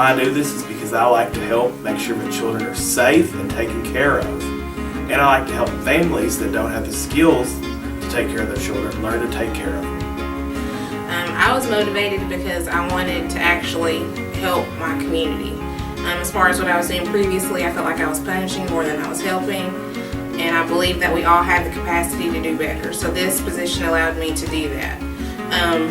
why I do this is because I like to help make sure my children are safe and taken care of. And I like to help families that don't have the skills to take care of their children learn to take care of them. I was motivated because I wanted to actually help my community. As far as what I was doing previously, I felt like I was punishing more than I was helping, and I believe that we all have the capacity to do better. So this position allowed me to do that.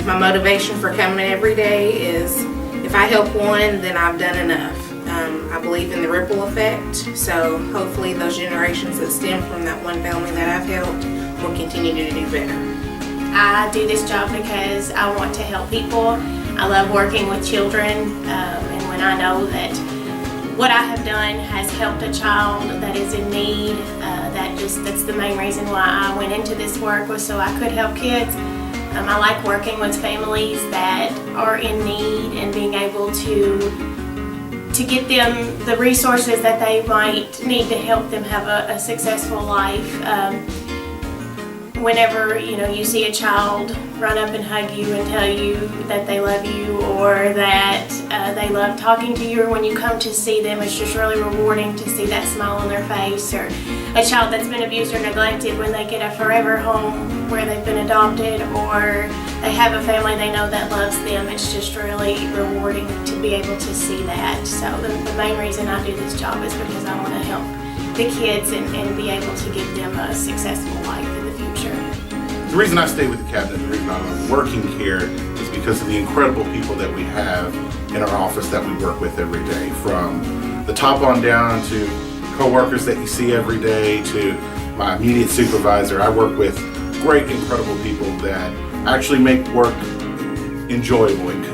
My motivation for coming every day is if I help one, then I've done enough. I believe in the ripple effect, so hopefully those generations that stem from that one family that I've helped will continue to do better. I do this job because I want to help people. I love working with children, and when I know that what I have done has helped a child that is in need, that's the main reason why I went into this work, was so I could help kids. I like working with families that are in need and being able to get them the resources that they might need to help them have a successful life. Whenever you see a child run up and hug you and tell you that they love you, or that they love talking to you, or when you come to see them, it's just really rewarding to see that smile on their face. Or a child that's been abused or neglected, when they get a forever home where they've been adopted, or they have a family they know that loves them, it's just really rewarding to be able to see that. So the main reason I do this job is because I want to help the kids and be able to give them a successful life in the future. The reason I stay with the cabinet, the reason I'm working here, is because of the incredible people that we have in our office that we work with every day. From the top on down to co-workers that you see every day to my immediate supervisor. I work with great, incredible people that actually make work enjoyable and,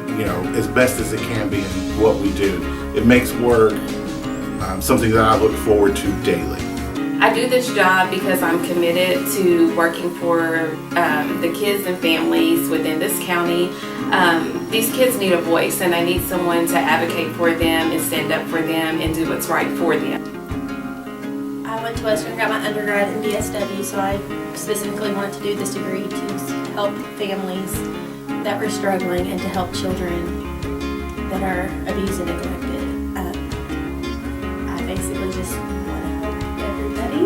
as best as it can be in what we do. It makes work something that I look forward to daily. I do this job because I'm committed to working for the kids and families within this county. These kids need a voice, and I need someone to advocate for them and stand up for them and do what's right for them. I went to Western, got my undergrad in DSW, so I specifically wanted to do this degree to help families that were struggling and to help children that are abused and neglected. I basically just want to help everybody.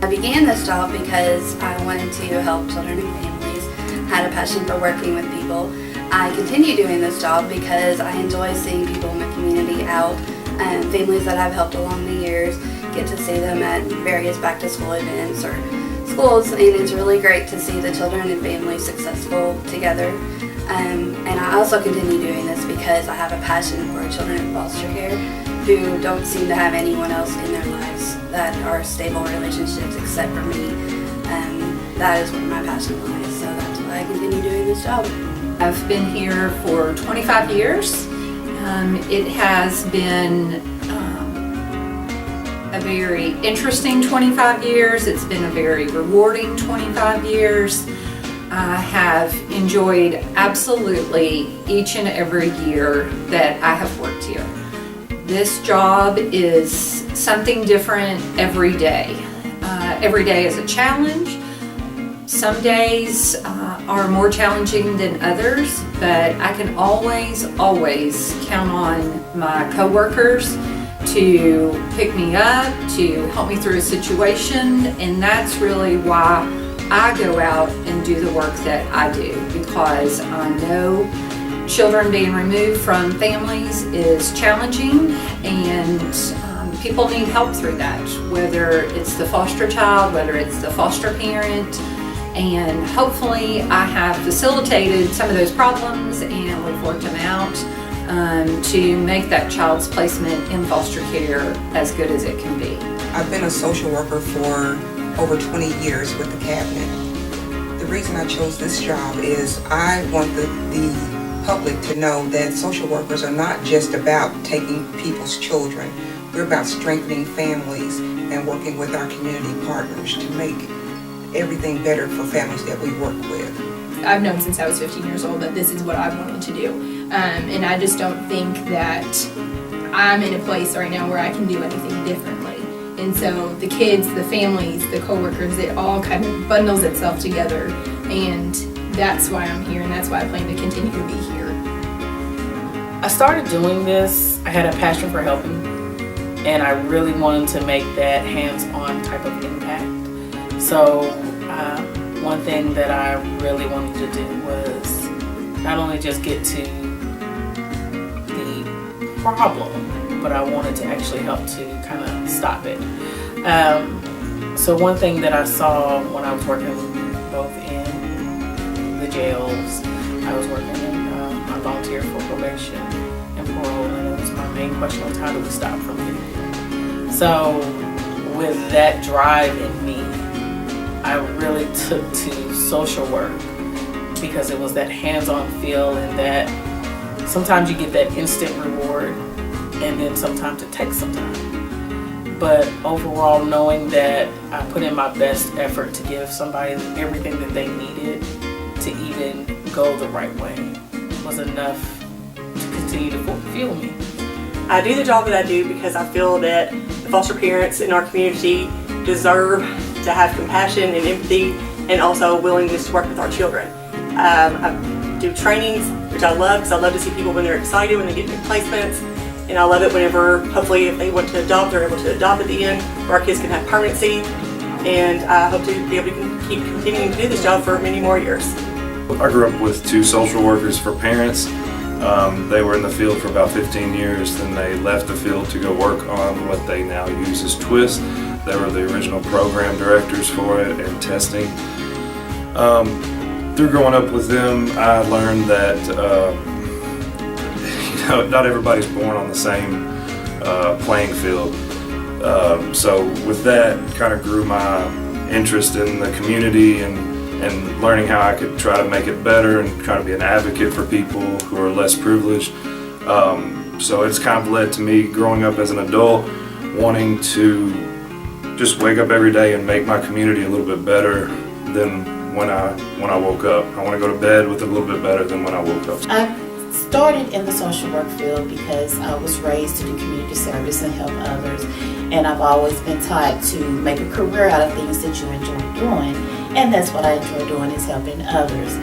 I began this job because I wanted to help children and families, had a passion for working with people. I continue doing this job because I enjoy seeing people in my community out, families that I've helped along the years, get to see them at various back-to-school events or schools, and it's really great to see the children and families successful together. And I also continue doing this because I have a passion for children in foster care who don't seem to have anyone else in their lives that are stable relationships except for me. That is where my passion lies, so that's why I continue doing this job. I've been here for 25 years. It has been a very interesting 25 years. It's been a very rewarding 25 years. I have enjoyed absolutely each and every year that I have worked here. This job is something different every day. Every day is a challenge. Some days are more challenging than others, but I can always count on my coworkers to pick me up, to help me through a situation, and that's really why I go out and do the work that I do, because I know children being removed from families is challenging, and people need help through that, whether it's the foster child, whether it's the foster parent, and hopefully I have facilitated some of those problems and we've worked them out to make that child's placement in foster care as good as it can be. I've been a social worker for over 20 years with the cabinet. The reason I chose this job is I want the public to know that social workers are not just about taking people's children. We're about strengthening families and working with our community partners to make everything better for families that we work with. I've known since I was 15 years old that this is what I wanted to do. And I just don't think that I'm in a place right now where I can do anything differently. And so the kids, the families, the coworkers, it all kind of bundles itself together. And that's why I'm here, and that's why I plan to continue to be here. I started doing this, I had a passion for helping, and I really wanted to make that hands-on type of impact. So one thing that I really wanted to do was not only just get to the problem, but I wanted to actually help to kind of stop it. So one thing that I saw when I was working both in the jails, I was working in, I volunteered for probation and parole, and it was my main question was how do we stop from getting here? So with that drive in me, I really took to social work because it was that hands-on feel, and that sometimes you get that instant reward and then sometimes it takes some time. But overall, knowing that I put in my best effort to give somebody everything that they needed to even go the right way was enough to continue to fuel me. I do the job that I do because I feel that the foster parents in our community deserve to have compassion and empathy and also a willingness to work with our children. I do trainings, which I love because I love to see people when they're excited, when they get new placements. And I love it whenever, hopefully, if they want to adopt, they're able to adopt at the end, where our kids can have permanency. And I hope to be able to keep continuing to do this job for many more years. I grew up with 2 social workers for parents. They were in the field for about 15 years, then they left the field to go work on what they now use as TWIST. They were the original program directors for it and testing. Through growing up with them, I learned that not everybody's born on the same playing field. So with that, kind of grew my interest in the community and learning how I could try to make it better and try to be an advocate for people who are less privileged. So it's kind of led to me growing up as an adult wanting to just wake up every day and make my community a little bit better than when I woke up. I want to go to bed with a little bit better than when I woke up. I started in the social work field because I was raised to do community service and help others, and I've always been taught to make a career out of things that you enjoy doing, and that's what I enjoy doing, is helping others.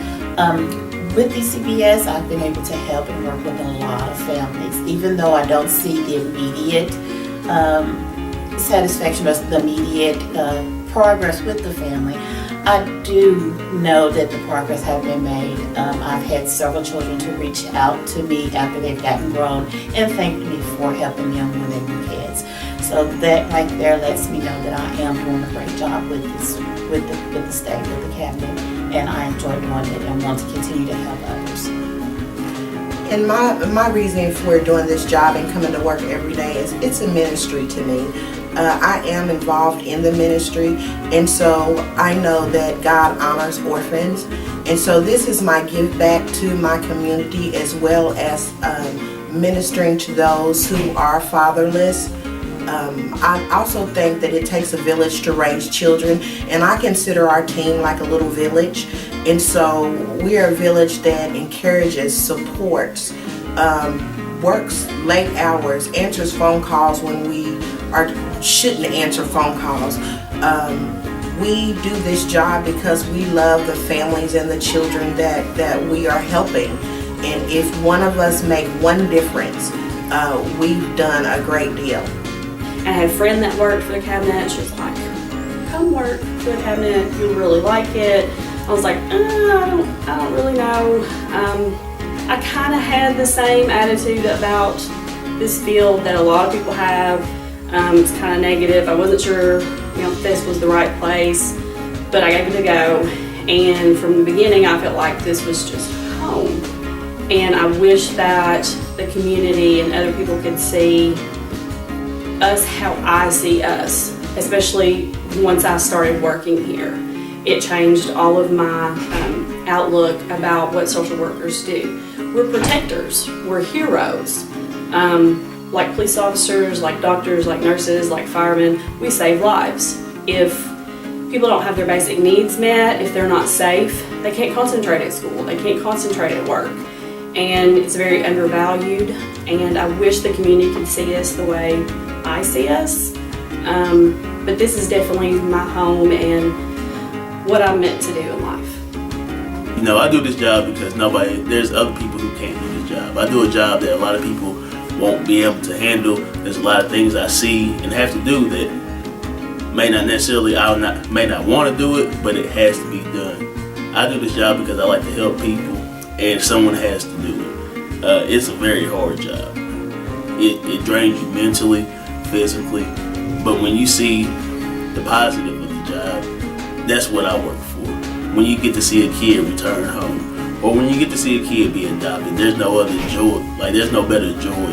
With DCBS, I've been able to help and work with a lot of families, even though I don't see the immediate satisfaction or the immediate progress with the family. I do know that the progress has been made. I've had several children to reach out to me after they've gotten grown and thank me for helping them when they were kids. So that right there lets me know that I am doing a great job with this, with the state, with the cabinet, and I enjoy doing it and want to continue to help others. And my reasoning for doing this job and coming to work every day is it's a ministry to me. I am involved in the ministry, and so I know that God honors orphans, and so this is my give back to my community, as well as ministering to those who are fatherless. I also think that it takes a village to raise children, and I consider our team like a little village, and so we are a village that encourages, supports, works late hours, answers phone calls when we shouldn't answer phone calls. We do this job because we love the families and the children that we are helping, and if one of us make one difference, we've done a great deal. I had a friend that worked for the cabinet. She was like, come work for the cabinet, you'll really like it. I was like, I don't really know. I kind of had the same attitude about this field that a lot of people have. It's kind of negative. I wasn't sure, if this was the right place, but I gave it a go. And from the beginning, I felt like this was just home. And I wish that the community and other people could see us how I see us, especially once I started working here. It changed all of my outlook about what social workers do. We're protectors, we're heroes. Like police officers, like doctors, like nurses, like firemen, we save lives. If people don't have their basic needs met, if they're not safe, they can't concentrate at school, they can't concentrate at work. And it's very undervalued, and I wish the community could see us the way I see us. But this is definitely my home and what I'm meant to do in life. You know, I do this job because there's other people who can't do this job. I do a job that a lot of people won't be able to handle. There's a lot of things I see and have to do that may not necessarily, may not want to do it, but it has to be done. I do this job because I like to help people, and someone has to do it. It's a very hard job. It drains you mentally, physically, but when you see the positive of the job, that's what I work for. When you get to see a kid return home, or when you get to see a kid be adopted, there's no other joy, there's no better joy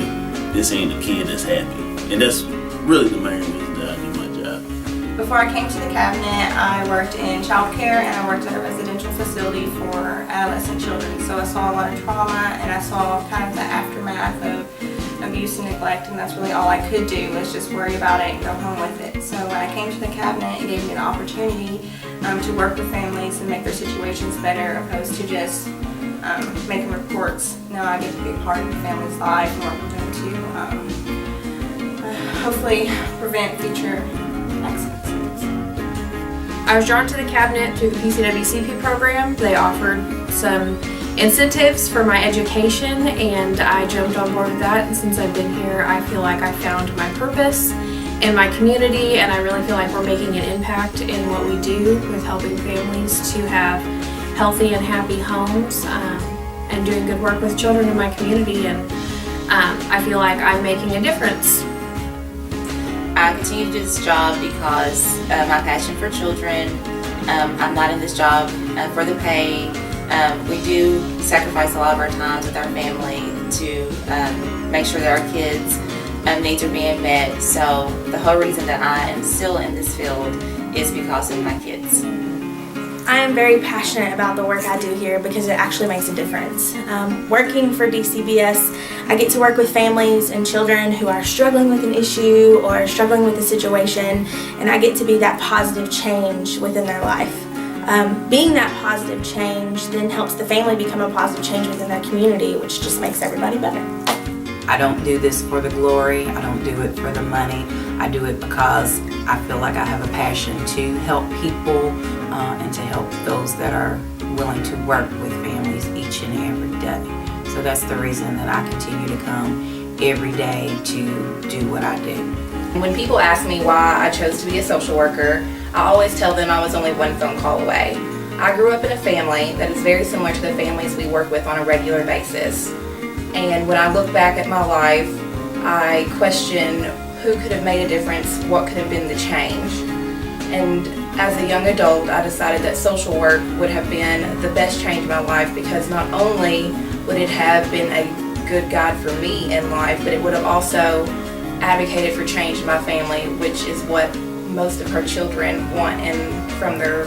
than seeing a kid that's happy. And that's really the main reason that I do my job. Before I came to the cabinet, I worked in child care and I worked at a residential facility for adolescent children. So I saw a lot of trauma and I saw kind of the aftermath of abuse and neglect, and that's really all I could do was just worry about it and go home with it. So when I came to the cabinet, it gave me an opportunity to work with families and make their situations better, opposed to just making reports. Now I get to be a part of the family's life and work with them to hopefully prevent future accidents. I was drawn to the cabinet through the PCWCP program. They offered some incentives for my education, and I jumped on board with that. And since I've been here, I feel like I found my purpose in my community, and I really feel like we're making an impact in what we do with helping families to have healthy and happy homes, and doing good work with children in my community, and I feel like I'm making a difference. I continue to do this job because of my passion for children. I'm not in this job for the pay. We do sacrifice a lot of our times with our family to make sure that our kids' needs are being met. So the whole reason that I am still in this field is because of my kids. I am very passionate about the work I do here because it actually makes a difference. Working for DCBS, I get to work with families and children who are struggling with an issue or struggling with a situation, and I get to be that positive change within their life. Being that positive change then helps the family become a positive change within their community, which just makes everybody better. I don't do this for the glory. I don't do it for the money. I do it because I feel like I have a passion to help people and to help those that are willing to work with families each and every day. So that's the reason that I continue to come every day to do what I do. When people ask me why I chose to be a social worker, I always tell them I was only one phone call away. I grew up in a family that is very similar to the families we work with on a regular basis. And when I look back at my life, I question who could have made a difference, what could have been the change. And as a young adult, I decided that social work would have been the best change in my life, because not only would it have been a good guide for me in life, but it would have also advocated for change in my family, which is what most of her children want and from their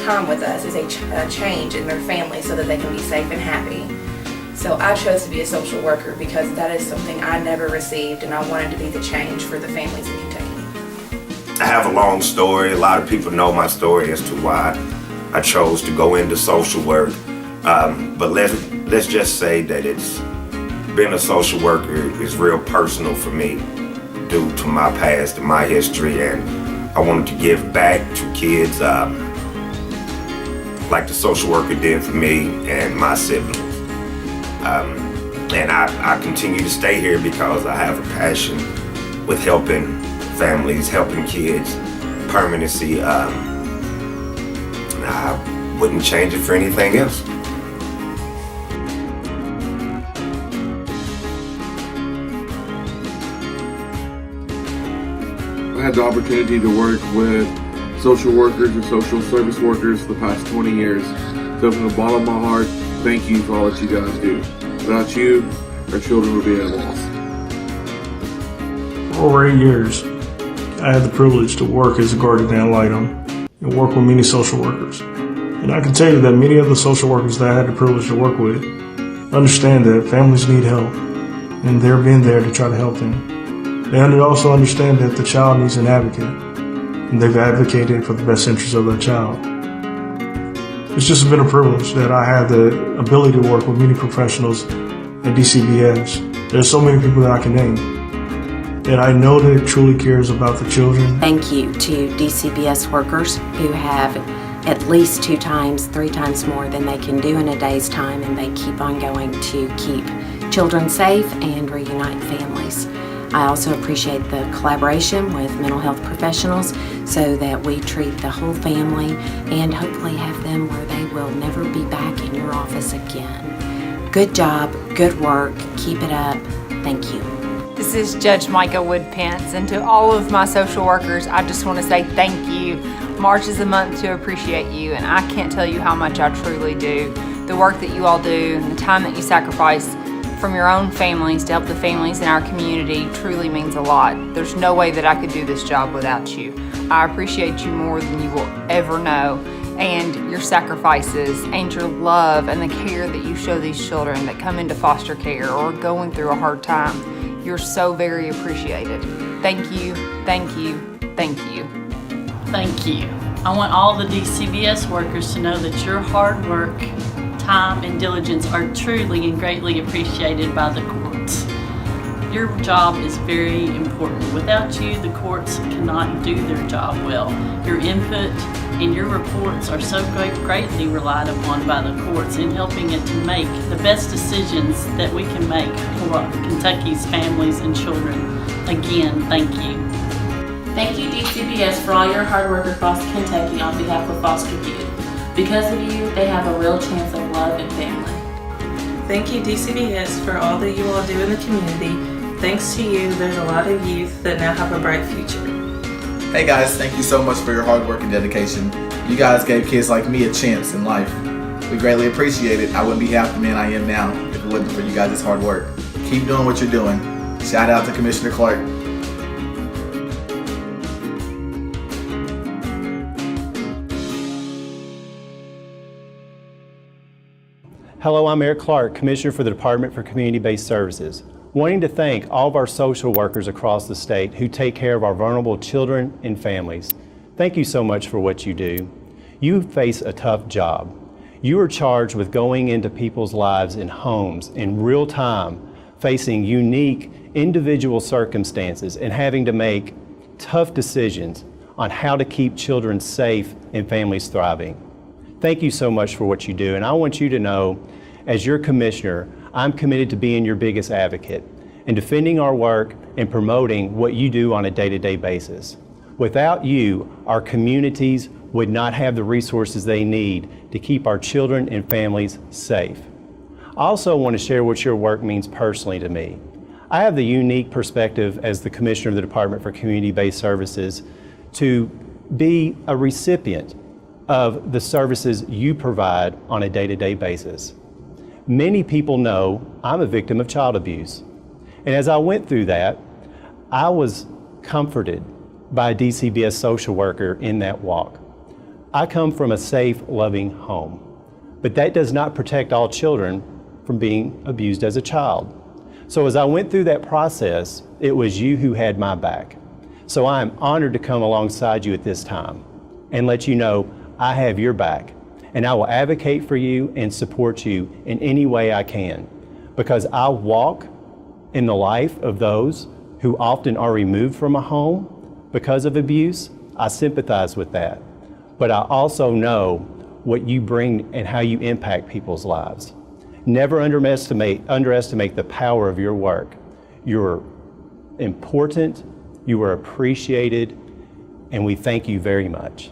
time with us, is a change in their family so that they can be safe and happy. So I chose to be a social worker because that is something I never received, and I wanted to be the change for the families in Kentucky. I have a long story. A lot of people know my story as to why I chose to go into social work. But let's just say that being a social worker is real personal for me due to my past and my history, and I wanted to give back to kids like the social worker did for me and my siblings. And I continue to stay here because I have a passion with helping families, helping kids, permanency. I wouldn't change it for anything else. I had the opportunity to work with social workers and social service workers for the past 20 years. So from the bottom of my heart, thank you for all that you guys do. Without you, our children would be at a loss. For over 8 years, I had the privilege to work as a guardian ad litem and work with many social workers. And I can tell you that many of the social workers that I had the privilege to work with understand that families need help, and they're being there to try to help them. They also understand that the child needs an advocate, and they've advocated for the best interest of that child. It's just been a privilege that I had the ability to work with many professionals at DCBS. There's so many people that I can name. And I know that it truly cares about the children. Thank you to DCBS workers who have at least 2 times, 3 times more than they can do in a day's time, and they keep on going to keep children safe and reunite families. I also appreciate the collaboration with mental health professionals so that we treat the whole family and hopefully have them where they will never be back in your office again. Good job, good work, keep it up. Thank you. This is Judge Micah Woodpence, and to all of my social workers, I just want to say thank you. March is a month to appreciate you, and I can't tell you how much I truly do. The work that you all do and the time that you sacrifice from your own families to help the families in our community truly means a lot. There's no way that I could do this job without you. I appreciate you more than you will ever know, and your sacrifices and your love and the care that you show these children that come into foster care or going through a hard time. You're so very appreciated. Thank you, thank you, thank you. Thank you. I want all the DCBS workers to know that your hard work, time, and diligence are truly and greatly appreciated by the courts. Your job is very important. Without you, the courts cannot do their job well. Your input and your reports are so greatly relied upon by the courts in helping it to make the best decisions that we can make for Kentucky's families and children. Again, thank you. Thank you, DCBS, for all your hard work across Kentucky on behalf of foster youth. Because of you, they have a real chance of love and family. Thank you, DCBS, for all that you all do in the community. Thanks to you, there's a lot of youth that now have a bright future. Hey guys, thank you so much for your hard work and dedication. You guys gave kids like me a chance in life. We greatly appreciate it. I wouldn't be half the man I am now if it wasn't for you guys' hard work. Keep doing what you're doing. Shout out to Commissioner Clark. Hello, I'm Eric Clark, Commissioner for the Department for Community-Based Services. Wanting to thank all of our social workers across the state who take care of our vulnerable children and families. Thank you so much for what you do. You face a tough job. You are charged with going into people's lives in homes in real time, facing unique individual circumstances and having to make tough decisions on how to keep children safe and families thriving. Thank you so much for what you do, and I want you to know, as your commissioner, I'm committed to being your biggest advocate and defending our work and promoting what you do on a day-to-day basis. Without you, our communities would not have the resources they need to keep our children and families safe. I also want to share what your work means personally to me. I have the unique perspective as the Commissioner of the Department for Community-Based Services to be a recipient of the services you provide on a day-to-day basis. Many people know I'm a victim of child abuse. And as I went through that, I was comforted by a DCBS social worker in that walk. I come from a safe, loving home, but that does not protect all children from being abused as a child. So as I went through that process, it was you who had my back. So I'm honored to come alongside you at this time and let you know I have your back. And I will advocate for you and support you in any way I can, because I walk in the life of those who often are removed from a home because of abuse. I sympathize with that, but I also know what you bring and how you impact people's lives. Never underestimate the power of your work. You're important, you are appreciated, and we thank you very much.